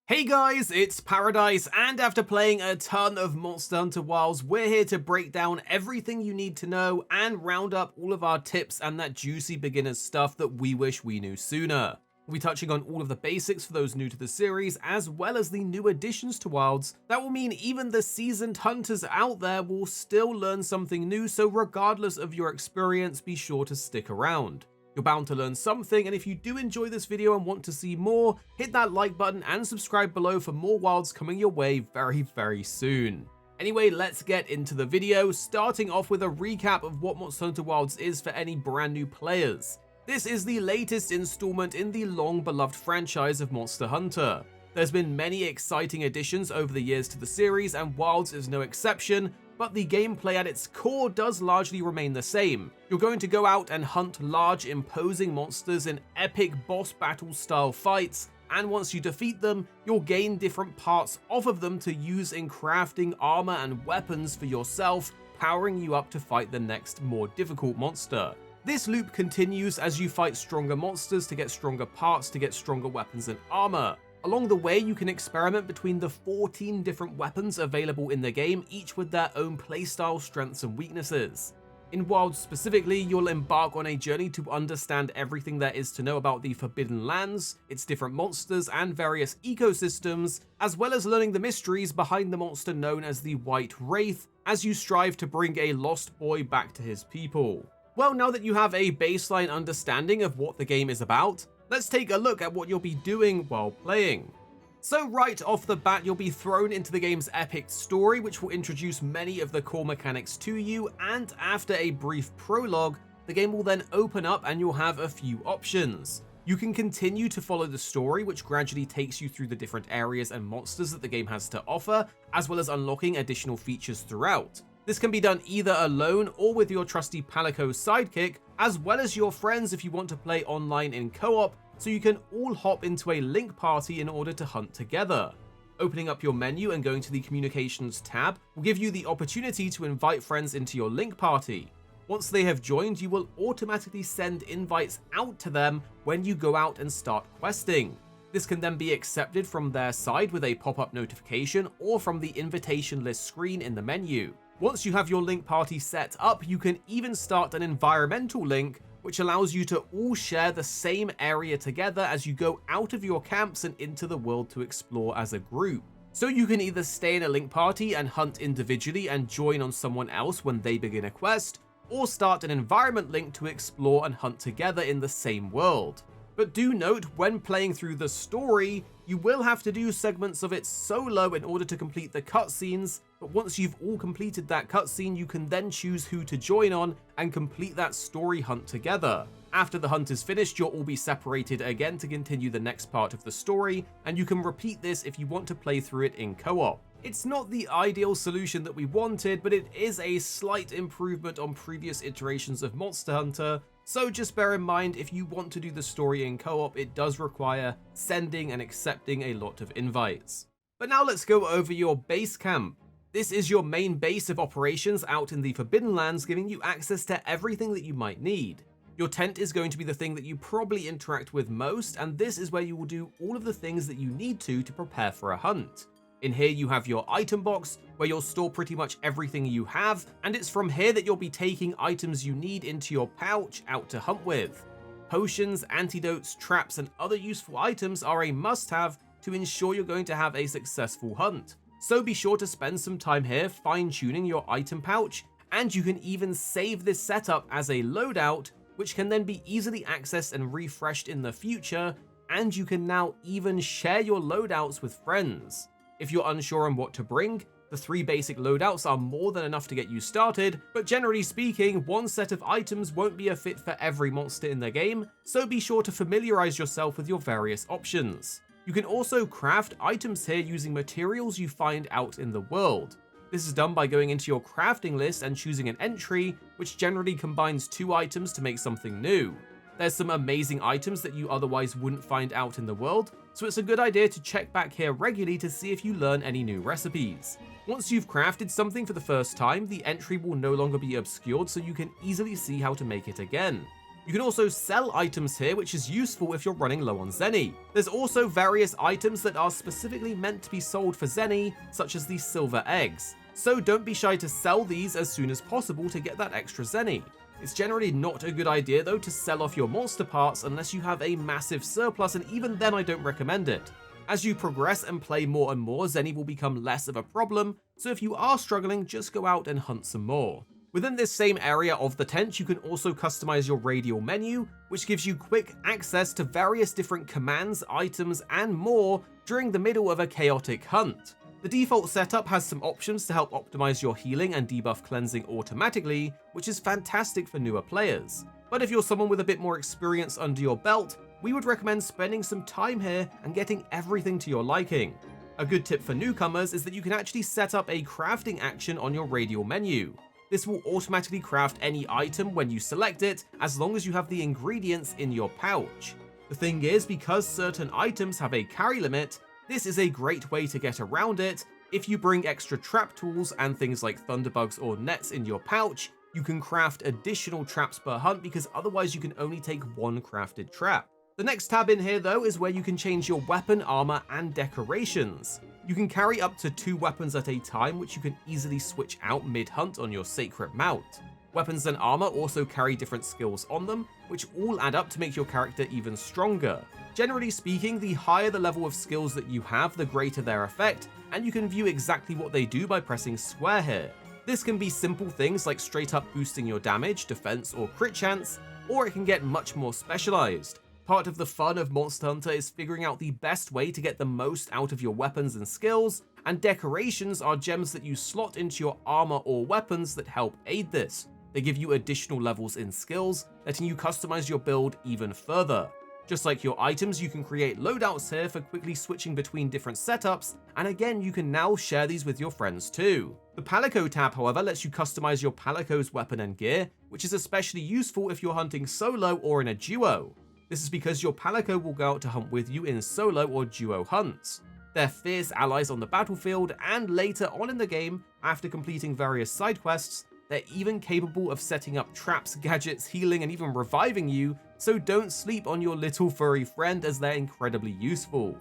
Hey guys, it's Paradise, and after playing a ton of Monster Hunter Wilds, we're here to break down everything you need to know and round up all of our tips and that juicy beginner stuff that we wish we knew sooner. We'll be touching on all of the basics for those new to the series, as well as the new additions to Wilds. That will mean even the seasoned hunters out there will still learn something new, so regardless of your experience, be sure to stick around. You're bound to learn something, and if you do enjoy this video and want to see more, hit that like button and subscribe below for more Wilds coming your way very soon. Anyway, let's get into the video, starting off with a recap of what Monster Hunter Wilds is for any brand new players. This is the latest installment in the long-beloved franchise of Monster Hunter. There's been many exciting additions over the years to the series, and Wilds is no exception, but the gameplay at its core does largely remain the same. You're going to go out and hunt large, imposing monsters in epic boss battle style fights, and once you defeat them, you'll gain different parts off of them to use in crafting armor and weapons for yourself, powering you up to fight the next, more difficult monster. This loop continues as you fight stronger monsters to get stronger parts to get stronger weapons and armor. Along the way, you can experiment between the 14 different weapons available in the game, each with their own playstyle, strengths and weaknesses. In Wilds specifically, you'll embark on a journey to understand everything there is to know about the Forbidden Lands, its different monsters and various ecosystems, as well as learning the mysteries behind the monster known as the White Wraith, as you strive to bring a lost boy back to his people. Well, now that you have a baseline understanding of what the game is about, let's take a look at what you'll be doing while playing. So right off the bat, you'll be thrown into the game's epic story, which will introduce many of the core mechanics to you, and after a brief prologue, the game will then open up and you'll have a few options. You can continue to follow the story, which gradually takes you through the different areas and monsters that the game has to offer, as well as unlocking additional features throughout. This can be done either alone or with your trusty Palico sidekick, as well as your friends if you want to play online in co-op, so you can all hop into a link party in order to hunt together. Opening up your menu and going to the Communications tab will give you the opportunity to invite friends into your link party. Once they have joined, you will automatically send invites out to them when you go out and start questing. This can then be accepted from their side with a pop-up notification or from the invitation list screen in the menu. Once you have your link party set up, you can even start an environmental link, which allows you to all share the same area together as you go out of your camps and into the world to explore as a group. So you can either stay in a link party and hunt individually and join on someone else when they begin a quest, or start an environment link to explore and hunt together in the same world. But do note, when playing through the story, you will have to do segments of it solo in order to complete the cutscenes, but once you've all completed that cutscene, you can then choose who to join on and complete that story hunt together. After the hunt is finished, you'll all be separated again to continue the next part of the story, and you can repeat this if you want to play through it in co-op. It's not the ideal solution that we wanted, but it is a slight improvement on previous iterations of Monster Hunter, so just bear in mind if you want to do the story in co-op, it does require sending and accepting a lot of invites. But now let's go over your base camp. This is your main base of operations out in the Forbidden Lands, giving you access to everything that you might need. Your tent is going to be the thing that you probably interact with most, and this is where you will do all of the things that you need to prepare for a hunt. In here you have your item box, where you'll store pretty much everything you have, and it's from here that you'll be taking items you need into your pouch out to hunt with. Potions, antidotes, traps, and other useful items are a must-have to ensure you're going to have a successful hunt. So be sure to spend some time here fine-tuning your item pouch, and you can even save this setup as a loadout, which can then be easily accessed and refreshed in the future, and you can now even share your loadouts with friends. If you're unsure on what to bring, the 3 basic loadouts are more than enough to get you started, but generally speaking, one set of items won't be a fit for every monster in the game, so be sure to familiarize yourself with your various options. You can also craft items here using materials you find out in the world. This is done by going into your crafting list and choosing an entry, which generally combines 2 items to make something new. There's some amazing items that you otherwise wouldn't find out in the world, so it's a good idea to check back here regularly to see if you learn any new recipes. Once you've crafted something for the first time, the entry will no longer be obscured, so you can easily see how to make it again. You can also sell items here, which is useful if you're running low on Zenny. There's also various items that are specifically meant to be sold for Zenny, such as these silver eggs. So don't be shy to sell these as soon as possible to get that extra Zenny. It's generally not a good idea though to sell off your monster parts unless you have a massive surplus, and even then I don't recommend it. As you progress and play more and more, Zenny will become less of a problem, so if you are struggling, just go out and hunt some more. Within this same area of the tent, you can also customize your radial menu, which gives you quick access to various different commands, items, and more during the middle of a chaotic hunt. The default setup has some options to help optimize your healing and debuff cleansing automatically, which is fantastic for newer players. But if you're someone with a bit more experience under your belt, we would recommend spending some time here and getting everything to your liking. A good tip for newcomers is that you can actually set up a crafting action on your radial menu. This will automatically craft any item when you select it, as long as you have the ingredients in your pouch. The thing is, because certain items have a carry limit, this is a great way to get around it. If you bring extra trap tools and things like thunderbugs or nets in your pouch, you can craft additional traps per hunt, because otherwise you can only take one crafted trap. The next tab in here though is where you can change your weapon, armor, and decorations. You can carry up to 2 weapons at a time, which you can easily switch out mid-hunt on your sacred mount. Weapons and armor also carry different skills on them, which all add up to make your character even stronger. Generally speaking, the higher the level of skills that you have, the greater their effect, and you can view exactly what they do by pressing square here. This can be simple things like straight up boosting your damage, defense, or crit chance, or it can get much more specialized. Part of the fun of Monster Hunter is figuring out the best way to get the most out of your weapons and skills, and decorations are gems that you slot into your armor or weapons that help aid this. They give you additional levels in skills, letting you customize your build even further. Just like your items, you can create loadouts here for quickly switching between different setups, and again, you can now share these with your friends too. The Palico tab, however, lets you customize your Palico's weapon and gear, which is especially useful if you're hunting solo or in a duo. This is because your Palico will go out to hunt with you in solo or duo hunts. They're fierce allies on the battlefield, and later on in the game, after completing various side quests, they're even capable of setting up traps, gadgets, healing, and even reviving you, so don't sleep on your little furry friend, as they're incredibly useful.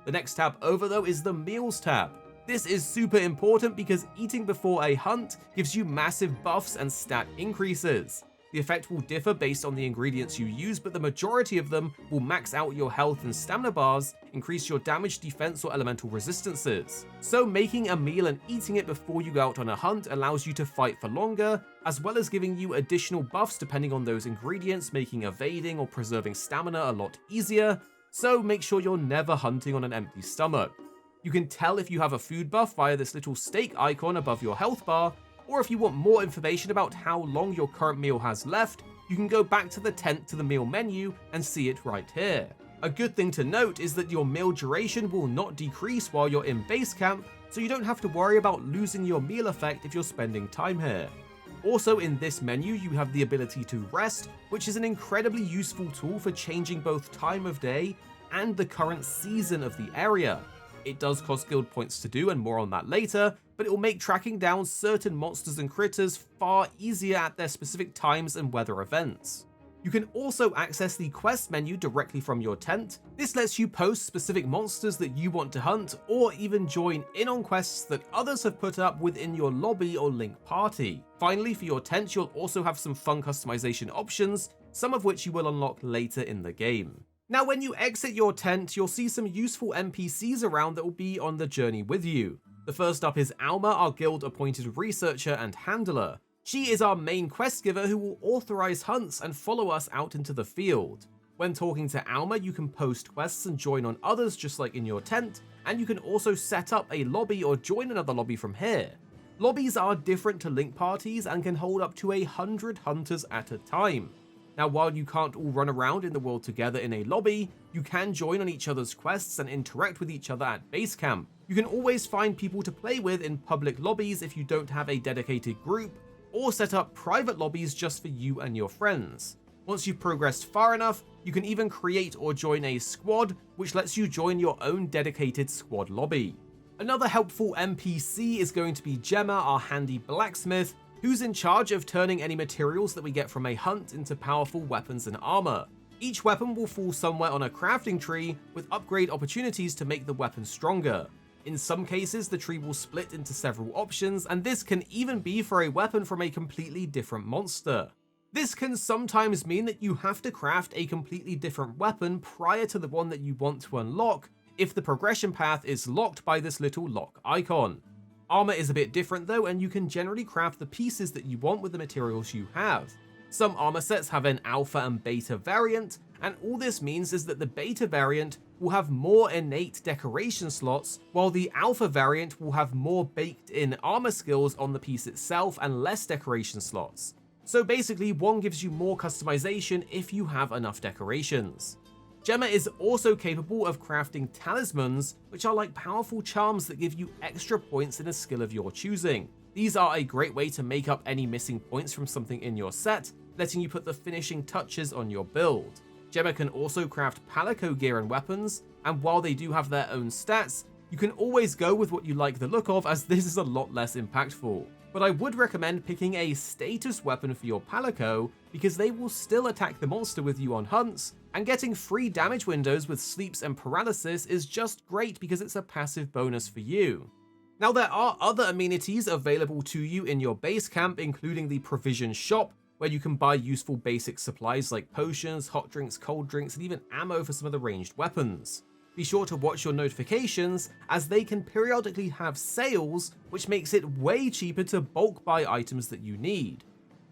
The next tab over though is the Meals tab. This is super important because eating before a hunt gives you massive buffs and stat increases. The effect will differ based on the ingredients you use, but the majority of them will max out your health and stamina bars, increase your damage, defense, or elemental resistances. So making a meal and eating it before you go out on a hunt allows you to fight for longer, as well as giving you additional buffs depending on those ingredients, making evading or preserving stamina a lot easier. So make sure you're never hunting on an empty stomach. You can tell if you have a food buff via this little steak icon above your health bar, or if you want more information about how long your current meal has left, you can go back to the tent to the meal menu and see it right here. A good thing to note is that your meal duration will not decrease while you're in base camp, so you don't have to worry about losing your meal effect if you're spending time here. Also in this menu, you have the ability to rest, which is an incredibly useful tool for changing both time of day and the current season of the area. It does cost guild points to do, and more on that later, but it will make tracking down certain monsters and critters far easier at their specific times and weather events. You can also access the quest menu directly from your tent. This lets you post specific monsters that you want to hunt, or even join in on quests that others have put up within your lobby or link party. Finally, for your tent, you'll also have some fun customization options, some of which you will unlock later in the game. Now, when you exit your tent, you'll see some useful NPCs around that will be on the journey with you. The first up is Alma, our guild-appointed researcher and handler. She is our main quest giver who will authorize hunts and follow us out into the field. When talking to Alma, you can post quests and join on others just like in your tent, and you can also set up a lobby or join another lobby from here. Lobbies are different to link parties and can hold up to 100 hunters at a time. Now, while you can't all run around in the world together in a lobby, you can join on each other's quests and interact with each other at base camp. You can always find people to play with in public lobbies if you don't have a dedicated group, or set up private lobbies just for you and your friends. Once you've progressed far enough, you can even create or join a squad, which lets you join your own dedicated squad lobby. Another helpful NPC is going to be Gemma, our handy blacksmith, who's in charge of turning any materials that we get from a hunt into powerful weapons and armor. Each weapon will fall somewhere on a crafting tree, with upgrade opportunities to make the weapon stronger. In some cases, the tree will split into several options, and this can even be for a weapon from a completely different monster. This can sometimes mean that you have to craft a completely different weapon prior to the one that you want to unlock if the progression path is locked by this little lock icon. Armor is a bit different though, and you can generally craft the pieces that you want with the materials you have. Some armor sets have an alpha and beta variant, and all this means is that the beta variant will have more innate decoration slots, while the alpha variant will have more baked-in armor skills on the piece itself and less decoration slots. So basically, one gives you more customization if you have enough decorations. Gemma is also capable of crafting talismans, which are like powerful charms that give you extra points in a skill of your choosing. These are a great way to make up any missing points from something in your set, letting you put the finishing touches on your build. Gemma can also craft palico gear and weapons, and while they do have their own stats, you can always go with what you like the look of, as this is a lot less impactful. But I would recommend picking a status weapon for your palico, because they will still attack the monster with you on hunts, and getting free damage windows with sleeps and paralysis is just great because it's a passive bonus for you. Now, there are other amenities available to you in your base camp, including the provision shop, where you can buy useful basic supplies like potions, hot drinks, cold drinks, and even ammo for some of the ranged weapons. Be sure to watch your notifications, as they can periodically have sales, which makes it way cheaper to bulk buy items that you need.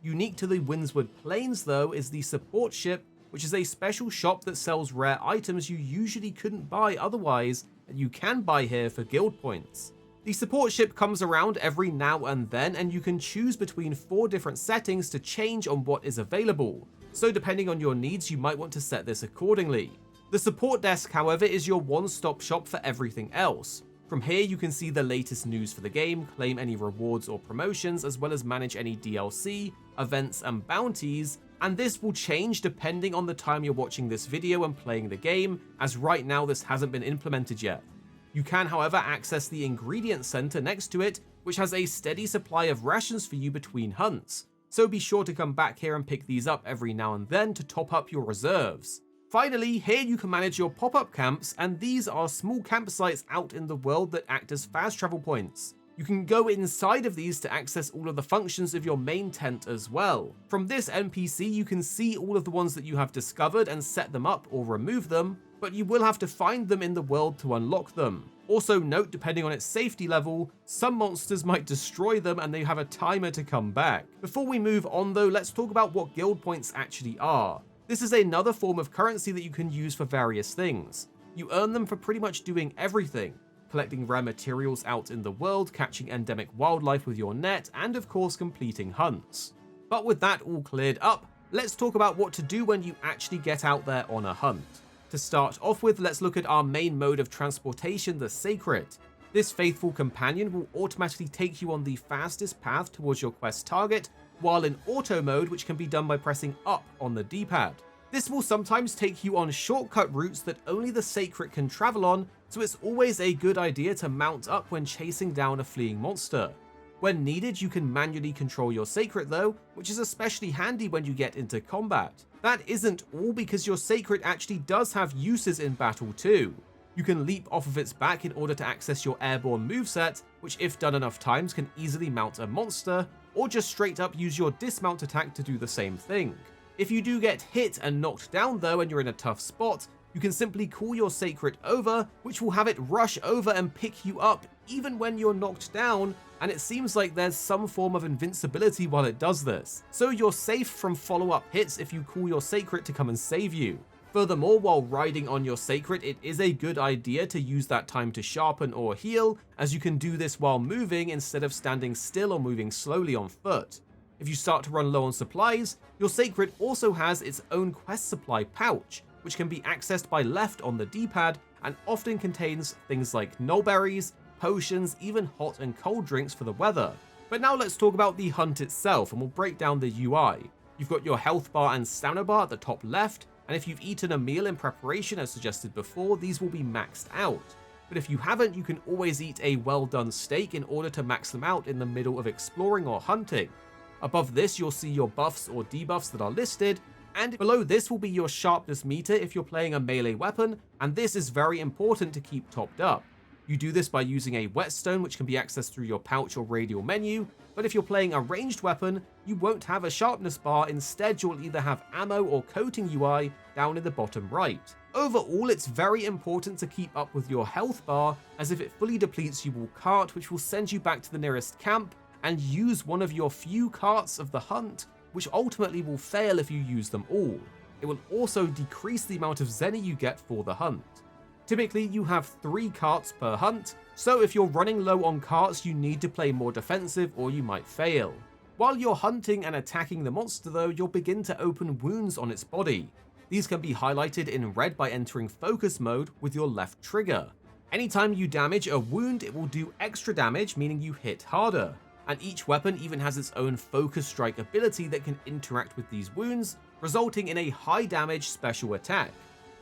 Unique to the Windswood Plains though is the support ship, which is a special shop that sells rare items you usually couldn't buy otherwise, and you can buy here for guild points. The support ship comes around every now and then, and you can choose between 4 different settings to change on what is available, so depending on your needs you might want to set this accordingly. The support desk, however, is your one-stop shop for everything else. From here you can see the latest news for the game, claim any rewards or promotions, as well as manage any DLC, events and bounties, and this will change depending on the time you're watching this video and playing the game, as right now this hasn't been implemented yet. You can, however, access the ingredient center next to it, which has a steady supply of rations for you between hunts, so be sure to come back here and pick these up every now and then to top up your reserves. Finally, here you can manage your pop-up camps, and these are small campsites out in the world that act as fast travel points. You can go inside of these to access all of the functions of your main tent as well. From this NPC you can see all of the ones that you have discovered and set them up or remove them, but you will have to find them in the world to unlock them. Also note, depending on its safety level, some monsters might destroy them and they have a timer to come back. Before we move on though, let's talk about what guild points actually are. This is another form of currency that you can use for various things. You earn them for pretty much doing everything: collecting rare materials out in the world, catching endemic wildlife with your net, and of course completing hunts. But with that all cleared up, let's talk about what to do when you actually get out there on a hunt. To start off with, let's look at our main mode of transportation, the Sacred. This faithful companion will automatically take you on the fastest path towards your quest target, while in auto mode, which can be done by pressing up on the D-pad. This will sometimes take you on shortcut routes that only the Sacred can travel on, so it's always a good idea to mount up when chasing down a fleeing monster. When needed, you can manually control your Sacred though, which is especially handy when you get into combat. That isn't all, because your Sacred actually does have uses in battle too. You can leap off of its back in order to access your airborne moveset, which if done enough times can easily mount a monster, or just straight up use your dismount attack to do the same thing. If you do get hit and knocked down though and you're in a tough spot, you can simply call your Sacred over, which will have it rush over and pick you up even when you're knocked down, and it seems like there's some form of invincibility while it does this, so you're safe from follow-up hits if you call your Sacred to come and save you. Furthermore, while riding on your Sacred, it is a good idea to use that time to sharpen or heal, as you can do this while moving instead of standing still or moving slowly on foot. If you start to run low on supplies, your Sacred also has its own quest supply pouch, which can be accessed by left on the D-pad and often contains things like nullberries, potions, even hot and cold drinks for the weather. But now let's talk about the hunt itself, and we'll break down the UI. You've got your health bar and stamina bar at the top left, and if you've eaten a meal in preparation as suggested before, these will be maxed out. But if you haven't, you can always eat a well done steak in order to max them out in the middle of exploring or hunting. Above this, you'll see your buffs or debuffs that are listed, and below this will be your sharpness meter if you're playing a melee weapon, and this is very important to keep topped up. You do this by using a whetstone, which can be accessed through your pouch or radial menu, but if you're playing a ranged weapon, you won't have a sharpness bar. Instead, you'll either have ammo or coating UI down in the bottom right. Overall, it's very important to keep up with your health bar, as if it fully depletes you will cart, which will send you back to the nearest camp and use one of your few carts of the hunt, which ultimately will fail if you use them all. It will also decrease the amount of zenny you get for the hunt. Typically, you have 3 carts per hunt, so if you're running low on carts, you need to play more defensive or you might fail. While you're hunting and attacking the monster though, you'll begin to open wounds on its body. These can be highlighted in red by entering focus mode with your left trigger. Anytime you damage a wound, it will do extra damage, meaning you hit harder. And each weapon even has its own focus strike ability that can interact with these wounds, resulting in a high damage special attack.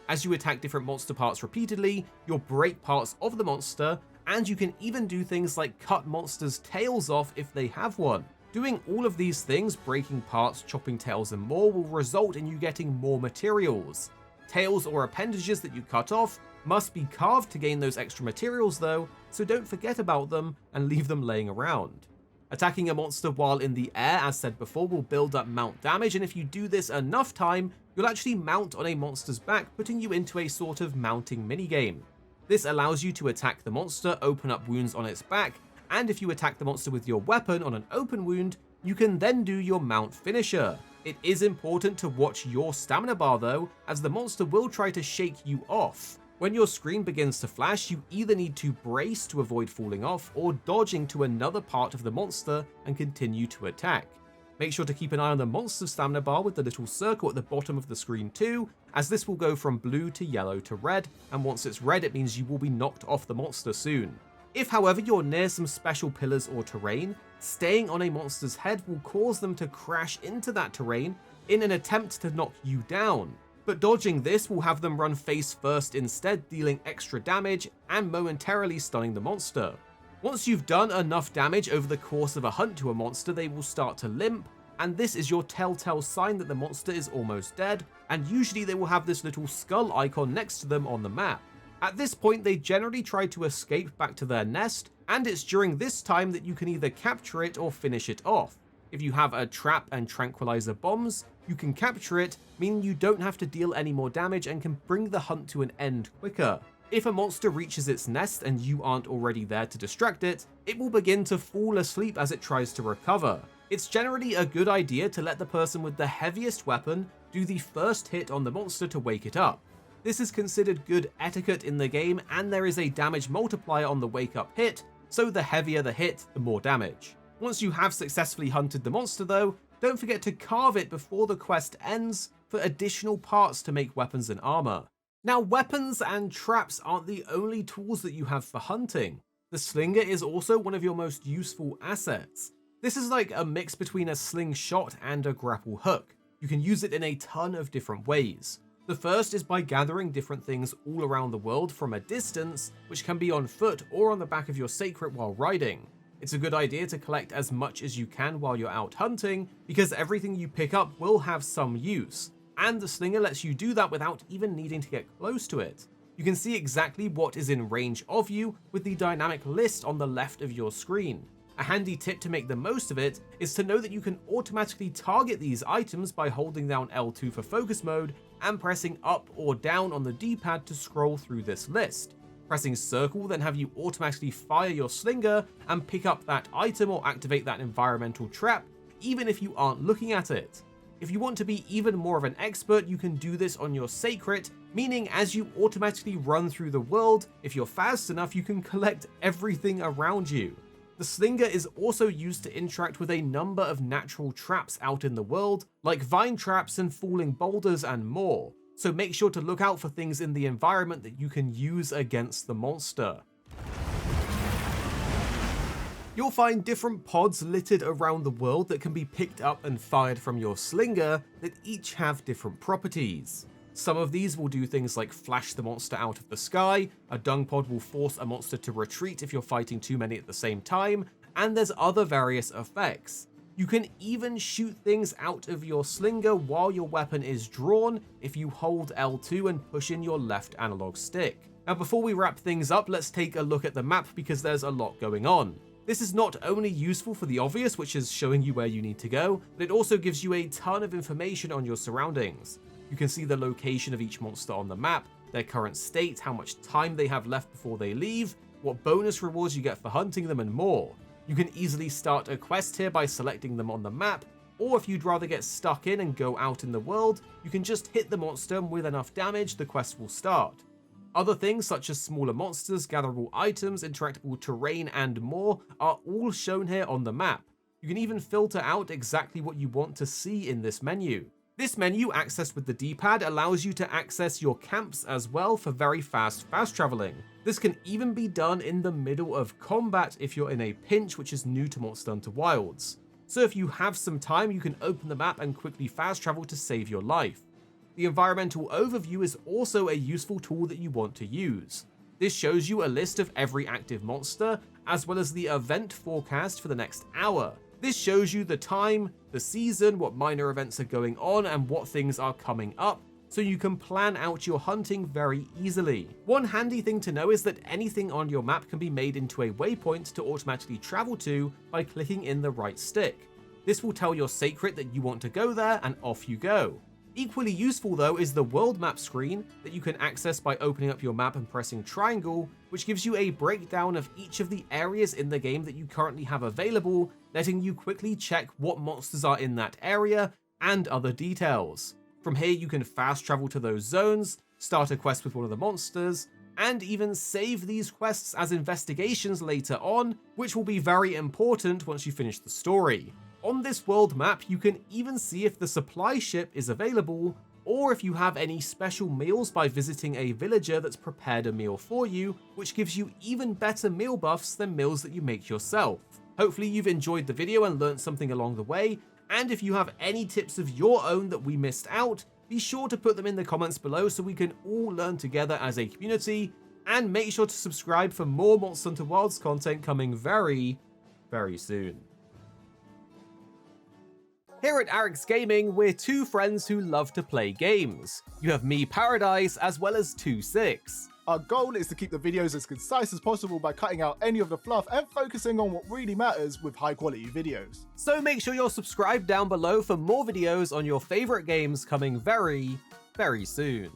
As you attack different monster parts repeatedly, you'll break parts of the monster, and you can even do things like cut monsters' tails off if they have one. Doing all of these things, breaking parts, chopping tails and more, will result in you getting more materials. Tails or appendages that you cut off must be carved to gain those extra materials though, so don't forget about them and leave them laying around. Attacking a monster while in the air, as said before, will build up mount damage, and if you do this enough time, you'll actually mount on a monster's back, putting you into a sort of mounting minigame. This allows you to attack the monster, open up wounds on its back, and if you attack the monster with your weapon on an open wound, you can then do your mount finisher. It is important to watch your stamina bar though, as the monster will try to shake you off. When your screen begins to flash, you either need to brace to avoid falling off or dodging to another part of the monster and continue to attack. Make sure to keep an eye on the monster's stamina bar with the little circle at the bottom of the screen too, as this will go from blue to yellow to red, and once it's red it means you will be knocked off the monster soon. If however you're near some special pillars or terrain, staying on a monster's head will cause them to crash into that terrain in an attempt to knock you down. But dodging this will have them run face first instead, dealing extra damage and momentarily stunning the monster. Once you've done enough damage over the course of a hunt to a monster, they will start to limp, and this is your telltale sign that the monster is almost dead, and usually they will have this little skull icon next to them on the map. At this point, they generally try to escape back to their nest, and it's during this time that you can either capture it or finish it off. If you have a trap and tranquilizer bombs, you can capture it, meaning you don't have to deal any more damage and can bring the hunt to an end quicker. If a monster reaches its nest and you aren't already there to distract it, it will begin to fall asleep as it tries to recover. It's generally a good idea to let the person with the heaviest weapon do the first hit on the monster to wake it up. This is considered good etiquette in the game, and there is a damage multiplier on the wake up hit, so the heavier the hit, the more damage. Once you have successfully hunted the monster though, don't forget to carve it before the quest ends for additional parts to make weapons and armor. Now, weapons and traps aren't the only tools that you have for hunting. The Slinger is also one of your most useful assets. This is like a mix between a slingshot and a grapple hook. You can use it in a ton of different ways. The first is by gathering different things all around the world from a distance, which can be on foot or on the back of your sacred while riding. It's a good idea to collect as much as you can while you're out hunting, because everything you pick up will have some use, and the Slinger lets you do that without even needing to get close to it. You can see exactly what is in range of you with the dynamic list on the left of your screen. A handy tip to make the most of it is to know that you can automatically target these items by holding down L2 for focus mode and pressing up or down on the D-pad to scroll through this list. Pressing circle will then have you automatically fire your Slinger and pick up that item or activate that environmental trap, even if you aren't looking at it. If you want to be even more of an expert, you can do this on your sacred, meaning as you automatically run through the world, if you're fast enough, you can collect everything around you. The Slinger is also used to interact with a number of natural traps out in the world, like vine traps and falling boulders and more, so make sure to look out for things in the environment that you can use against the monster. You'll find different pods littered around the world that can be picked up and fired from your Slinger that each have different properties. Some of these will do things like flash the monster out of the sky, a dung pod will force a monster to retreat if you're fighting too many at the same time, and there's other various effects. You can even shoot things out of your Slinger while your weapon is drawn if you hold L2 and push in your left analog stick. Now before we wrap things up, let's take a look at the map because there's a lot going on. This is not only useful for the obvious, which is showing you where you need to go, but it also gives you a ton of information on your surroundings. You can see the location of each monster on the map, their current state, how much time they have left before they leave, what bonus rewards you get for hunting them, and more. You can easily start a quest here by selecting them on the map, or if you'd rather get stuck in and go out in the world, you can just hit the monster and with enough damage, the quest will start. Other things such as smaller monsters, gatherable items, interactable terrain, and more are all shown here on the map. You can even filter out exactly what you want to see in this menu. This menu, accessed with the D-pad, allows you to access your camps as well for very fast traveling. This can even be done in the middle of combat if you're in a pinch, which is new to Monster Hunter Wilds. So if you have some time, you can open the map and quickly fast travel to save your life. The environmental overview is also a useful tool that you want to use. This shows you a list of every active monster, as well as the event forecast for the next hour. This shows you the time, the season, what minor events are going on, and what things are coming up, so you can plan out your hunting very easily. One handy thing to know is that anything on your map can be made into a waypoint to automatically travel to by clicking in the right stick. This will tell your Sacred that you want to go there, and off you go. Equally useful though is the world map screen that you can access by opening up your map and pressing triangle, which gives you a breakdown of each of the areas in the game that you currently have available, letting you quickly check what monsters are in that area and other details. From here you can fast travel to those zones, start a quest with one of the monsters, and even save these quests as investigations later on, which will be very important once you finish the story. On this world map, you can even see if the supply ship is available, or if you have any special meals by visiting a villager that's prepared a meal for you, which gives you even better meal buffs than meals that you make yourself. Hopefully you've enjoyed the video and learned something along the way, and if you have any tips of your own that we missed out, be sure to put them in the comments below so we can all learn together as a community, and make sure to subscribe for more Monster Hunter Wilds content coming very, very soon. Here at Arekkz Gaming, we're two friends who love to play games. You have me, Paradise, as well as 26. Our goal is to keep the videos as concise as possible by cutting out any of the fluff and focusing on what really matters with high quality videos. So make sure you're subscribed down below for more videos on your favorite games coming very, very soon.